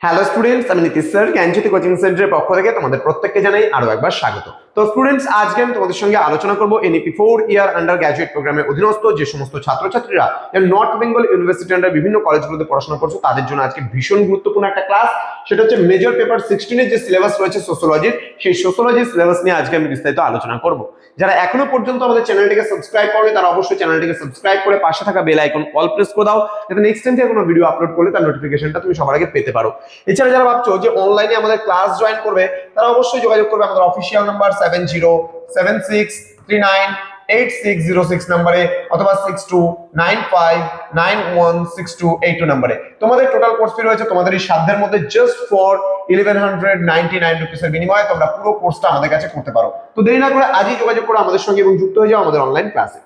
Hello students, আমি Nitish sir জ্ঞানজ্যোতি coaching সেন্টারের পক্ষ থেকে তোমাদের প্রত্যেককে জানাই আরো একবার স্বাগত। তো স্টুডেন্টস, আজকে আমি তোমাদের সঙ্গে আলোচনা করব এনইপি 4 ইয়ার আন্ডার গ্র্যাজুয়েট প্রোগ্রামের অধীনস্থ যে সমস্ত ছাত্রছাত্রীরা নর্থ বেঙ্গল ইউনিভার্সিটি আন্ডার বিভিন্ন কলেজগুলোতে পড়াশোনা করছো তাদের জন্য আজকে ভীষণ গুরুত্বপূর্ণ একটা ক্লাস। সেটা হচ্ছে মেজর পেপার 16 এর যে সিলেবাস রয়েছে সোশ্যোলজির, সেই সোশ্যোলজির সিলেবাস নিয়ে আজকে আমি বিস্তারিত আলোচনা করব। যারা এখনো পর্যন্ত আমাদের চ্যানেলটিকে সাবস্ক্রাইব করেনি তারা অবশ্যই চ্যানেলটিকে সাবস্ক্রাইব করে পাশে থাকা বেল আইকন অল প্রেস করে দাও, যাতে নেক্সট টাইম থেকে কোনো ভিডিও আপলোড করলে তার নোটিফিকেশনটা তুমি সবার আগে পেতে পারো। এছাড়া যারা ভাবছো যে অনলাইনে আমাদের ক্লাস জয়েন করবে তারা অবশ্যই যোগাযোগ করবে আমাদের অফিসিয়াল নাম্বার 7076398606 নম্বরে অথবা 6295916282 নম্বরে। তোমাদের টোটাল কোর্স ফি রয়েছে তোমাদের এই সাধ্যের মধ্যে জাস্ট ফর 1199 রুপিসের বিনিময়ে তোমরা পুরো কোর্সটা আমাদের কাছে করতে পারো। তো দেরি না করে আজই যোগাযোগ করো আমাদের সঙ্গে এবং যুক্ত হয়ে যাও আমাদের অনলাইন ক্লাসে।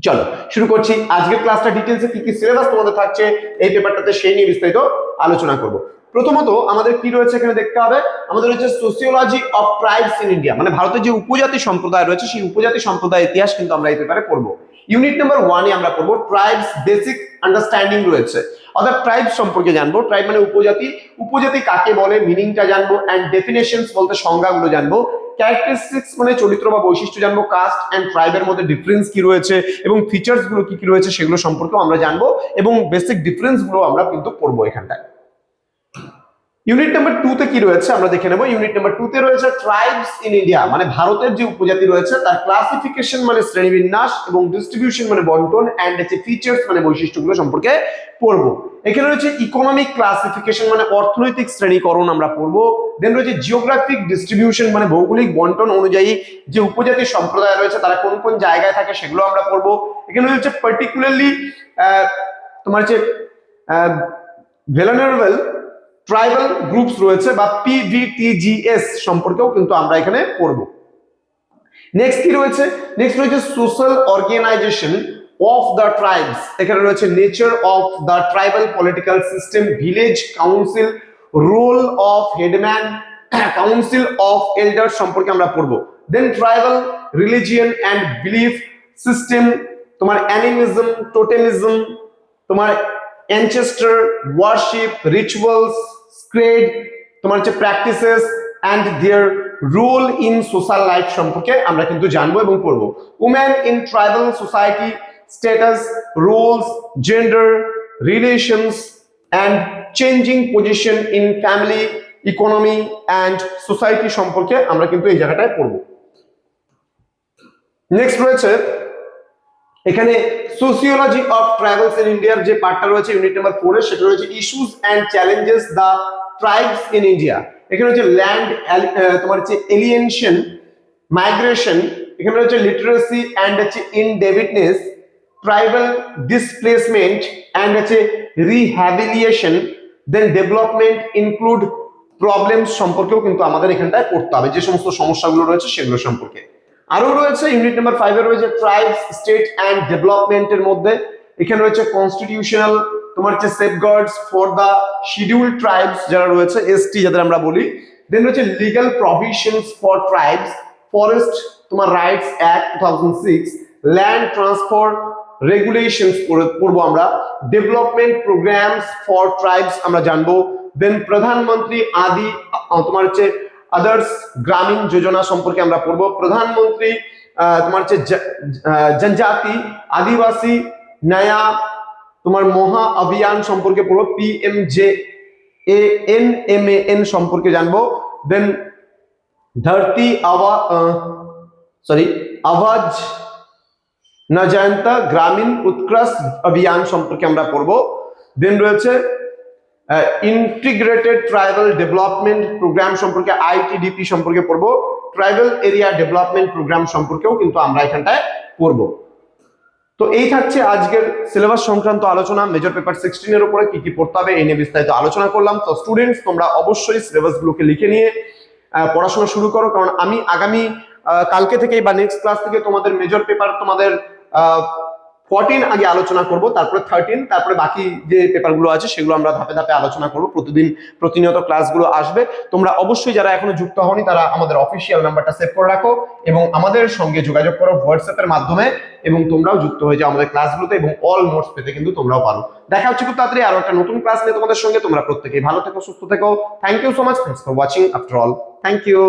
চলো শুরু করছি। আজকের ক্লাসটা ডিটেইলসে কি কি সিলেবাস তোমাদের থাকছে এই পেপারটাতে সেই নিয়ে বিস্তারিত আলোচনা করব। প্রথমত আমাদের কি রয়েছে এখানে দেখতে হবে, আমাদের হচ্ছে sociology of tribes in India, মানে ভারতের যে উপজাতি সম্প্রদায় রয়েছে সেই উপজাতি সম্প্রদায়ের ইতিহাস কিন্তু আমরা এই পেপারে পড়বো। ইউনিট নাম্বার 1 এ আমরা পড়বো ট্রাইবস বেসিক আন্ডারস্ট্যান্ডিং রয়েছে, অর্থাৎ ট্রাইব সম্পর্কে জানবো। ট্রাইব মানে উপজাতি, উপজাতি কাকে বলে মিনিংটা জানবো, এন্ড ডেফিনেশনস বলতে সংজ্ঞাগুলো জানবো। ক্যারেক্টারিস্টিক্স মানে চরিত্র বা বৈশিষ্ট্য জানবো। কাস্ট এন্ড ট্রাইবের মধ্যে ডিফারেন্স কি রয়েছে এবং ফিচার্স গুলো কি কি রয়েছে সেগুলো সম্পর্কেও আমরা জানবো এবং বেসিক ডিফারেন্স গুলো আমরা কিন্তু পড়বো এখানটায়। ইউনিট নাম্বার 2 তে কি রয়েছে আমরা দেখে নেব। ইউনিট নাম্বার 2 তে রয়েছে ট্রাইবস ইন ইন্ডিয়া, মানে ভারতের যে উপজাতি রয়েছে তার ক্লাসিফিকেশন মানে শ্রেণীবিন্যাস এবং ডিস্ট্রিবিউশন মানে বন্টন, এন্ড হচ্ছে ফিচার্স মানে বৈশিষ্ট্যগুলো সম্পর্কে পড়বো। এখানে রয়েছে ইকোনমিক ক্লাসিফিকেশন মানে অর্থনৈতিক শ্রেণীকরণ আমরা পড়বো। দেন রয়েছে জিওগ্রাফিক ডিস্ট্রিবিউশন মানে ভৌগোলিক বন্টন অনুযায়ী যে উপজাতি সম্প্রদায় রয়েছে তারা কোন কোন জায়গায় থাকে সেগুলো আমরা পড়বো। এখানে রয়েছে পার্টিকুলারলি তোমার হচ্ছে ভেলারেবল ট্রাইবাল গ্রুপস রয়েছে বা পিভিটিজিএস সম্পর্কেও কিন্তু আমরা এখানে পড়ব। নেক্সট কি রয়েছে, নেক্সট রয়েছে social organisation of the tribes. এখানে রয়েছে nature of the tribal political system, village council, role of headman, council of elder সম্পর্কে আমরা পড়ব। Then tribal religion and belief system, তোমার অ্যানিমিজম, টোটেমিজম, তোমার ancestor worship, rituals, creed, তোমার হচ্ছে practices and their role in social life সম্পর্কে আমরা কিন্তু জানবো এবং পড়বো। women in tribal society, status, roles, gender, relations and changing position in family, economy and society সম্পর্কে আমরা কিন্তু এই জায়গাটায় পড়বো। নেক্সট রয়েছে এখানে সোসিওলজি অফ ট্রাইবস ইন ইন্ডিয়ার যে পার্টটা রয়েছে ইউনিট নাম্বার 4 এর, সেটা রয়েছে issues and challenges the tribes in India. এখানে হচ্ছে ল্যান্ড তোমার হচ্ছে এলিয়েনেশন, মাইগ্রেশন, এখানে রয়েছে লিটারেসি এন্ড হচ্ছে ইনডেবিটনেস, ট্রাইবাল ডিসপ্লেসমেন্ট এন্ড হচ্ছে রিহ্যাবিলিটেশন, দেন ডেভেলপমেন্ট ইনক্লুড প্রবলেমস সম্পর্কেও কিন্তু আমাদের এখানটায় পড়তে হবে, যে সমস্ত সমস্যাগুলো রয়েছে সেগুলো সম্পর্কে। আরো রয়েছে ইউনিট নাম্বার 5 এ রয়েছে ট্রাইবস স্টেট এন্ড ডেভেলপমেন্টের মধ্যে, এখানে রয়েছে কনস্টিটিউশনাল তোমার হচ্ছে safeguards for the scheduled tribes যারা রয়েছে, এসটি যাদের আমরা বলি। দেন রয়েছে legal provisions for tribes, forest তোমার rights act 2006, land transfer regulations পড়বো আমরা। ডেভেলপমেন্ট প্রোগ্রামস ফর ট্রাইবস আমরা জানবো। দেন প্রধানমন্ত্রী আদি তোমার হচ্ছে আদার্স গ্রামীণ যোজনা সম্পর্কে আমরা পড়বো। প্রধানমন্ত্রী তোমার হচ্ছে জনজাতি আদিবাসী নয়া তোমার মহা অভিযান সম্পর্কে পড়বো। PMJANMAN সম্পর্কে জানবো। দেন ধরতি আওয়াজ না জানতা গ্রামীণ উৎকর্ষ অভিযান সম্পর্কে আমরা পড়বো। দেন রয়েছে ইন্টিগ্রেটেড ট্রাইবাল ডেভেলপমেন্ট প্রোগ্রাম সম্পর্কে, ITDP সম্পর্কে পড়বো। ট্রাইবাল এরিয়া ডেভেলপমেন্ট প্রোগ্রাম সম্পর্কেও কিন্তু আমরা এখানটায় পড়বো। তো এই থাকছে আজকের সিলেবাস সংক্রান্ত আলোচনা। মেজর পেপার 16 এর উপরে কি কি পড়তে হবে এই নিয়ে বিস্তারিত আলোচনা করলাম। তো স্টুডেন্টস, তোমরা অবশ্যই সিলেবাস গুলোকে লিখে নিয়ে পড়াশোনা শুরু করো, কারণ আমি আগামী কালকে থেকেই বা নেক্সট ক্লাস থেকে তোমাদের মেজর পেপার তোমাদের 14 আগে আলোচনা করব, তারপরে 13, তারপরে বাকি যে পেপারগুলো আছে সেগুলো আমরা ধাপে ধাপে আলোচনা করব। প্রতিনিয়ত ক্লাসগুলো আসবে। তোমরা অবশ্যই যারা এখনো যুক্ত হওনি তারা আমাদের অফিসিয়াল নাম্বারটা সেভ করে রাখো এবং আমাদের সঙ্গে যোগাযোগ করো হোয়াটসঅ্যাপের মাধ্যমে, এবং তোমরাও যুক্ত হয়ে যাও আমাদের ক্লাসগুলোতে এবং অল নোটস পেতে কিন্তু তোমরাও পারো। দেখা হচ্ছে খুব তাড়াতাড়ি আরো একটা নতুন ক্লাস নিয়ে তোমাদের সঙ্গে। তোমরা প্রত্যেকেই ভালো থেকো, সুস্থ থেকো। Thank you so much, thanks for watching after all. Thank you.